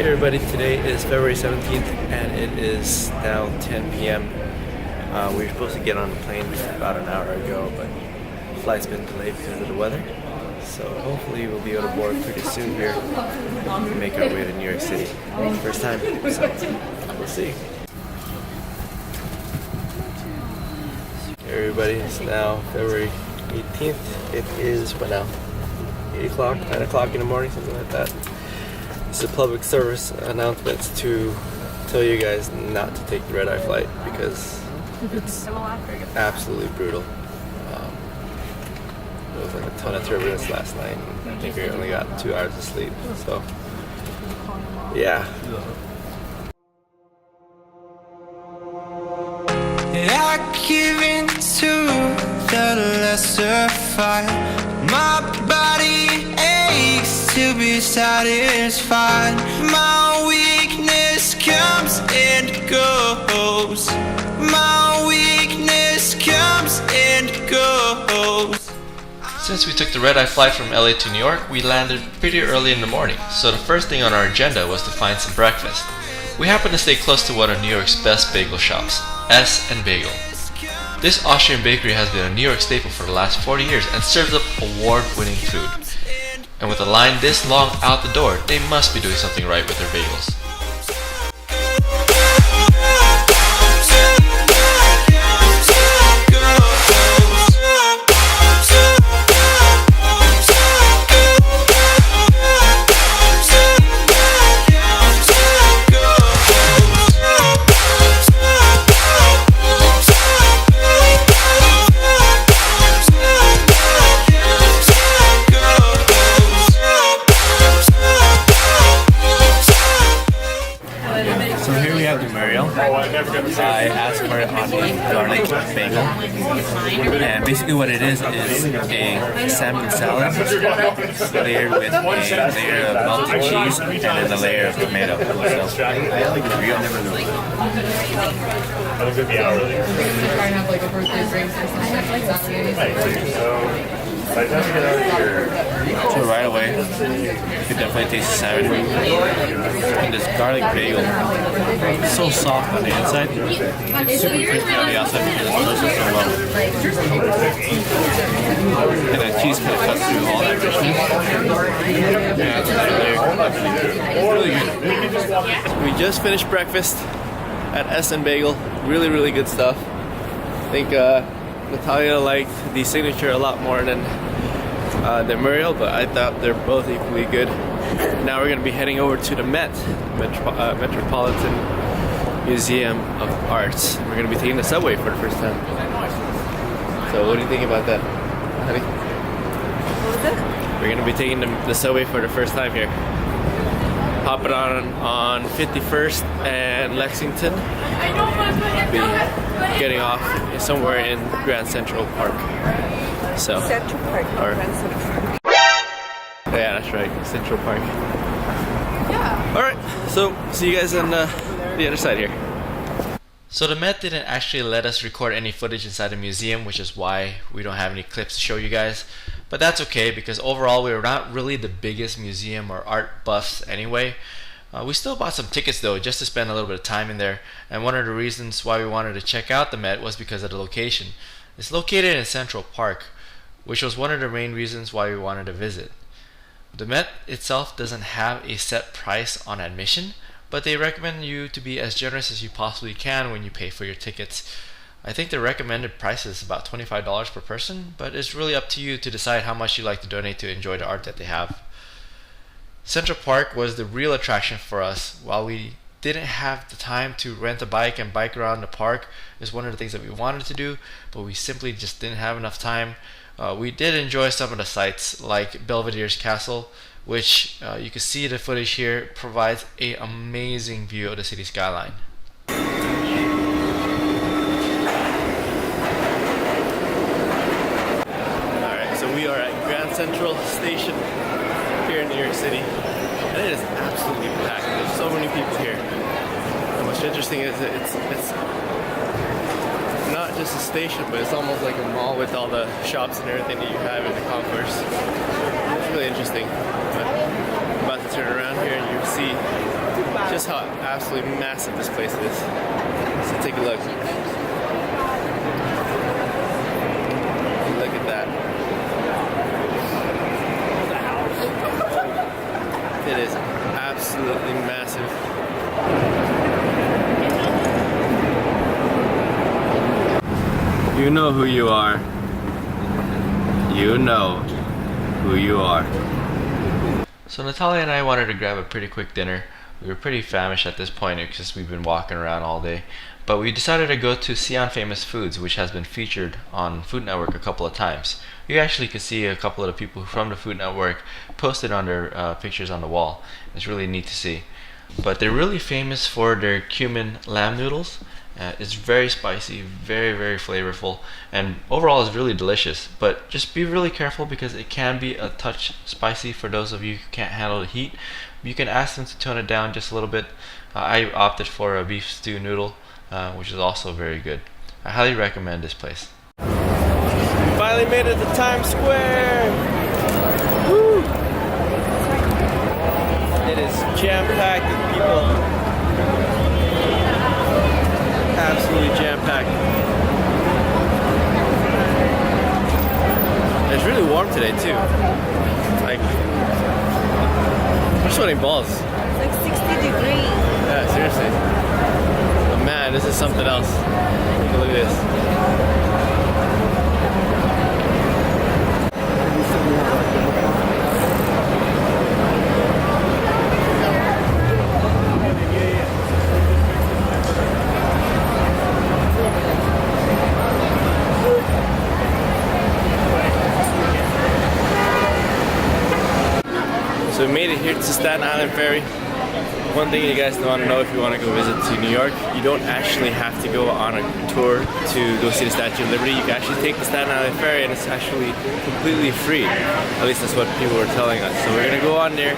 everybody, today is February 17th and it is now 10 p.m. We were supposed to get on the plane about an hour ago, but the flight's been delayed because of the weather. So hopefully we'll be able to board pretty soon here and make our way to New York City. First time, so we'll see. Hey everybody, it's now February 18th. It is, what now? 8 o'clock, 9 o'clock in the morning, something like that. It's a public service announcement to tell you guys not to take the red-eye flight because it's absolutely brutal. There was like a ton of turbulence last night. I think we only got 2 hours of sleep, so yeah. I give in to the lesser fight. My body aches to be satisfied. My weakness comes and goes. My weakness comes and goes. Since we took the red-eye flight from LA to New York, we landed pretty early in the morning, so the first thing on our agenda was to find some breakfast. We happened to stay close to one of New York's best bagel shops, Ess-a-bagel. This Austrian bakery has been a New York staple for the last 40 years and serves up award-winning food. And with a line this long out the door, they must be doing something right with their bagels. I asked for it on a garlic bagel, and basically what it is a salmon salad layered with a layer of melted cheese and then a layer of tomato. So, so right away, you can definitely taste the salmon. And this garlic bagel, it's so soft on the inside, it's super crispy on the outside because it's toasted so well. And that cheese kind of cuts through all that richness. Yeah, it's really good. We just finished breakfast at Ess-a-bagel. Really, really good stuff. I think Natalia liked the signature a lot more than Muriel, but I thought they're both equally good. Now we're going to be heading over to the Metropolitan Museum of Arts. We're going to be taking the subway for the first time. So what do you think about that, honey? What was it? We're going to be taking the subway for the first time here. Hopping on 51st and Lexington. Be getting off somewhere in Grand Central Park. So, Central Park, Grand Central Park. Yeah, that's right, Central Park. Yeah. Alright, so see you guys on the other side here. So the Met didn't actually let us record any footage inside the museum, which is why we don't have any clips to show you guys. But that's okay, because overall we were not really the biggest museum or art buffs anyway. We still bought some tickets though, just to spend a little bit of time in there. And one of the reasons why we wanted to check out the Met was because of the location. It's located in Central Park, which was one of the main reasons why we wanted to visit. The Met itself doesn't have a set price on admission, but they recommend you to be as generous as you possibly can when you pay for your tickets. I think the recommended price is about $25 per person, but it's really up to you to decide how much you'd like to donate to enjoy the art that they have. Central Park was the real attraction for us. While we didn't have the time to rent a bike and bike around the park, is one of the things that we wanted to do, but we simply just didn't have enough time. We did enjoy some of the sights, like Belvedere's Castle, which you can see the footage here, provides an amazing view of the city skyline. Alright, so we are at Grand Central Station here in New York City, and it is absolutely packed. There's so many people here. And what's interesting is that it's not just a station, but it's almost like a mall with all the shops and everything that you have in the concourse. It's really interesting. But I'm about to turn around here and you see just how absolutely massive this place is. So take a look. Look at that. It is absolutely massive. You know who you are. You know who you are. So Natalia and I wanted to grab a pretty quick dinner. We were pretty famished at this point because we've been walking around all day. But we decided to go to Xi'an Famous Foods, which has been featured on Food Network a couple of times. You actually could see a couple of the people from the Food Network posted on their pictures on the wall. It's really neat to see. But they're really famous for their cumin lamb noodles. It's very spicy, very flavorful, and overall is really delicious. But just be really careful because it can be a touch spicy for those of you who can't handle the heat. You can ask them to tone it down just a little bit. I opted for a beef stew noodle, which is also very good. I highly recommend this place. Finally made it to Times Square! Woo! It is jam-packed with people. Absolutely jam-packed. It's really warm today too. Like, we're sweating balls. It's like 60 degrees. Yeah, seriously. But man, this is something else. Take a look at this. So we made it here to Staten Island Ferry. One thing you guys want to know if you want to go visit to New York, you don't actually have to go on a tour to go see the Statue of Liberty. You can actually take the Staten Island Ferry and it's actually completely free. At least that's what people were telling us. So we're going to go on there,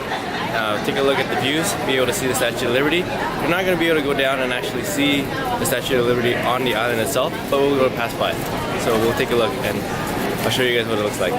take a look at the views, be able to see the Statue of Liberty. We're not going to be able to go down and actually see the Statue of Liberty on the island itself, but we'll go pass by. So we'll take a look and I'll show you guys what it looks like.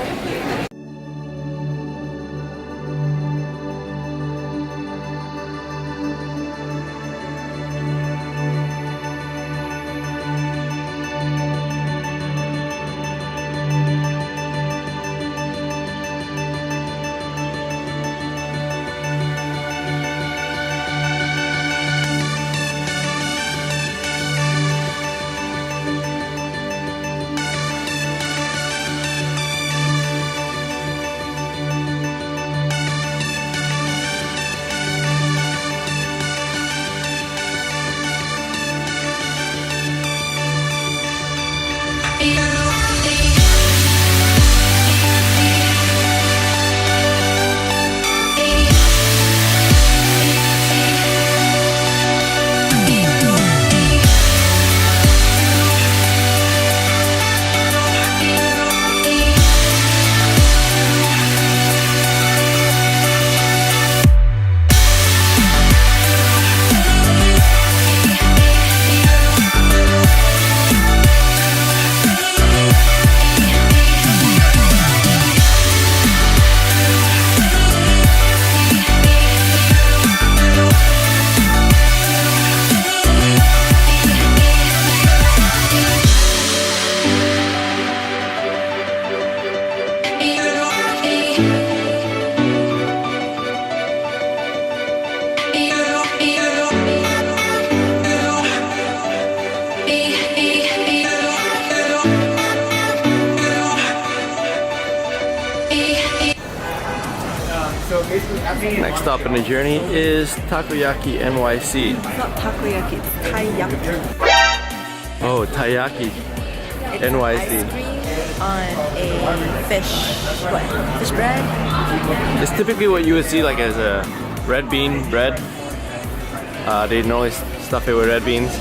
Next stop in the journey is Takoyaki NYC. It's not takoyaki, it's taiyaki. Oh, Taiyaki It's NYC. ice cream on a fish, what, fish bread? It's typically what you would see like as a red bean bread. They normally stuff it with red beans,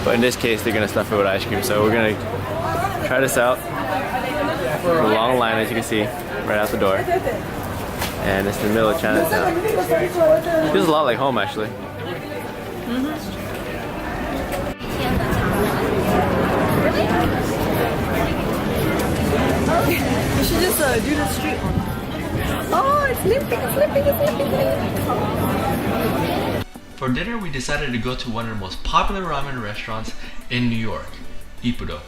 but in this case they're gonna stuff it with ice cream. So we're gonna try this out. A long line, as you can see, right out the door. And it's in the middle of Chinatown. Feels a lot like home, actually. You should just do the street one. Oh, it's limping, it's limping, it's limping, it's limping. For dinner, we decided to go to one of the most popular ramen restaurants in New York, Ippudo.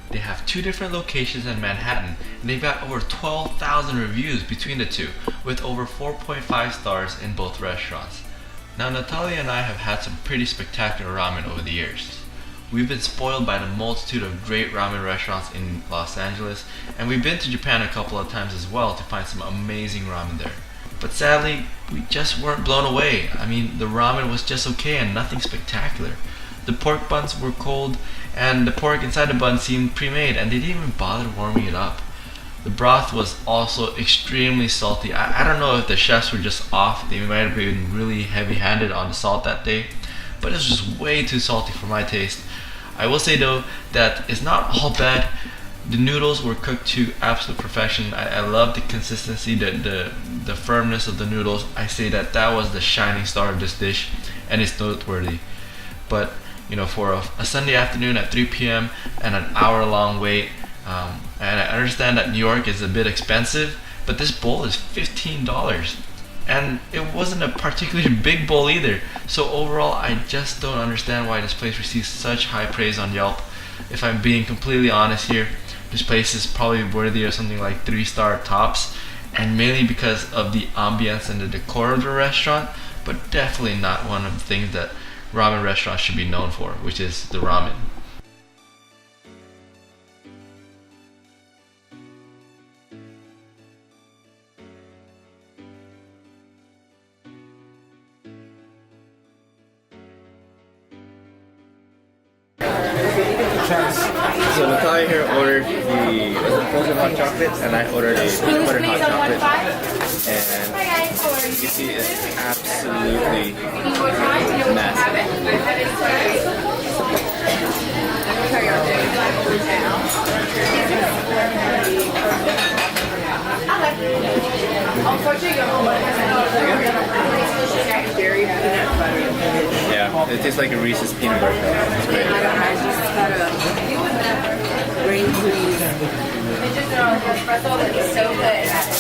They have 2 different locations in Manhattan, and they've got over 12,000 reviews between the two, with over 4.5 stars in both restaurants. Now, Natalia and I have had some pretty spectacular ramen over the years. We've been spoiled by the multitude of great ramen restaurants in Los Angeles, and we've been to Japan a couple of times as well to find some amazing ramen there. But sadly, we just weren't blown away. I mean, the ramen was just okay and nothing spectacular. The pork buns were cold, and the pork inside the bun seemed pre-made, and they didn't even bother warming it up. The broth was also extremely salty. I don't know if the chefs were just off. They might have been really heavy-handed on the salt that day, but it was just way too salty for my taste. I will say though that it's not all bad. The noodles were cooked to absolute perfection. I love the consistency, the firmness of the noodles. I say that was the shining star of this dish, and it's noteworthy. But you know, for a Sunday afternoon at 3 p.m. and an hour-long wait, and I understand that New York is a bit expensive, but this bowl is $15, and it wasn't a particularly big bowl either. So overall, I just don't understand why this place receives such high praise on Yelp. If I'm being completely honest here, this place is probably worthy of something like 3-star tops, and mainly because of the ambience and the decor of the restaurant, but definitely not one of the things that ramen restaurants should be known for, which is the ramen. So Natalia here ordered the frozen hot chocolate, and I ordered a peanut butter hot chocolate. And you see, it's absolutely massive. Yeah, it tastes like a Reese's peanut butter cup. It's great. Green cheese. It's so good.